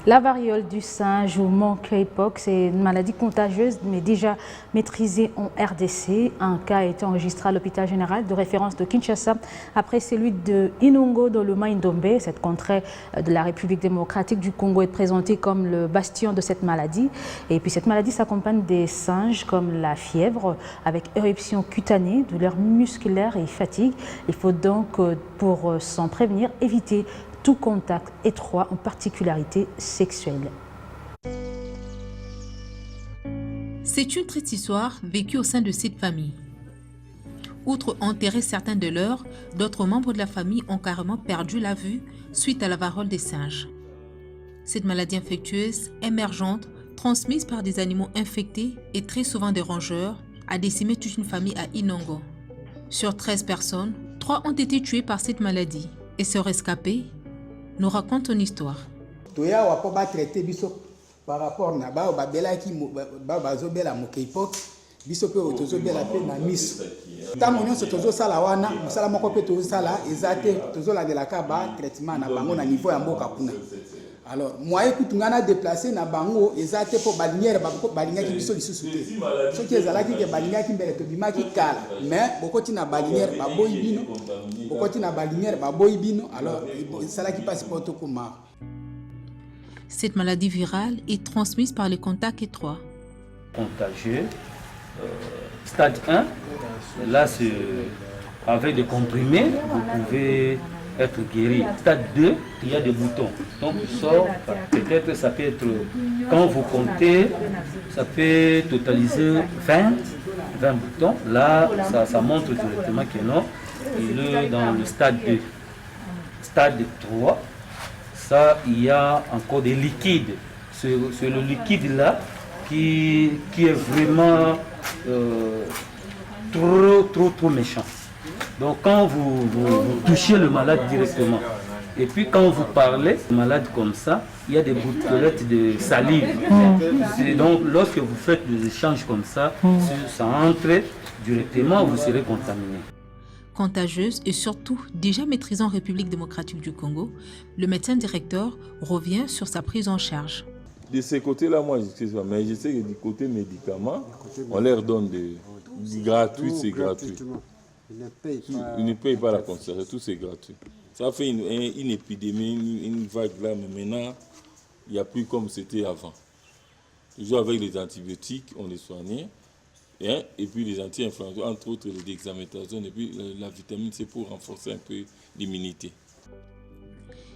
La variole du singe ou monkeypox, c'est une maladie contagieuse mais déjà maîtrisée en RDC. Un cas a été enregistré à l'hôpital général de référence de Kinshasa après celui de Inongo dans le Mai-Ndombe. Cette contrée de la République démocratique du Congo est présentée comme le bastion de cette maladie. Et puis cette maladie s'accompagne des singes comme la fièvre avec éruption cutanée, douleurs musculaires et fatigue. Il faut donc, pour s'en prévenir, éviter tout contact étroit, en particularité sexuelle. C'est une triste histoire vécue au sein de cette famille. Outre enterrer certains de leurs, d'autres membres de la famille ont carrément perdu la vue suite à la variole des singes. Cette maladie infectieuse, émergente, transmise par des animaux infectés et très souvent des rongeurs, a décimé toute une famille à Inongo. Sur 13 personnes, 3 ont été tuées par cette maladie et se rescapés nous raconte une histoire. Par rapport à babela qui bazobela monkeypox biso pe tozobela pe na miso tango nyonso tozosala wana mosala moko pe tozosala ezate tozolandelaka ba traitement na bango na niveau ya mboka kuna. Alors moyen kutungana déplacer na bango ezate po balinière balingaki biso lisusu te soki ezalaki ke balingaki mbele tobimaki kala mais bokoti na balinière baboyi bino bokoti na balinière baboyi bino alors esalaki pasi po tokoma. Cette maladie virale est transmise par les contacts étroits. Contagieux, stade 1, là c'est avec des comprimés, vous pouvez être guéri. Stade 2, il y a des boutons. Donc il sort, peut-être ça peut être, quand vous comptez, ça peut totaliser 20 boutons. Là, ça montre directement que non, il est dans le stade 2. Stade 3, ça, il y a encore des liquides. C'est le liquide là qui est vraiment trop méchant. Donc quand vous touchez le malade directement, et puis quand vous parlez, le malade comme ça, il y a des gouttelettes de salive. Donc lorsque vous faites des échanges comme ça, ça entre directement, vous serez contaminé. Contagieuse et surtout déjà maîtrisée en République démocratique du Congo, le médecin directeur revient sur sa prise en charge. De ce côté-là, moi, je ne sais pas, mais je sais que du côté médicaments, on leur donne du gratuit, c'est gratuit. Ils ne payent pas la conservation, tout c'est gratuit. Ça fait une épidémie, une vague là, mais maintenant, il n'y a plus comme c'était avant. Toujours avec les antibiotiques, on les soignait. Et puis les anti-inflammatoires, entre autres les dexaméthasone et puis la vitamine C pour renforcer un peu l'immunité.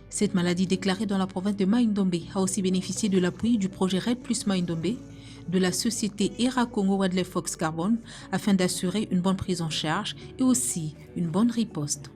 Cette maladie déclarée dans la province de Mai-Ndombe a aussi bénéficié de l'appui du projet RED plus Mai-Ndombe, de la société ERA Congo Wildlife Fox Carbone afin d'assurer une bonne prise en charge et aussi une bonne riposte.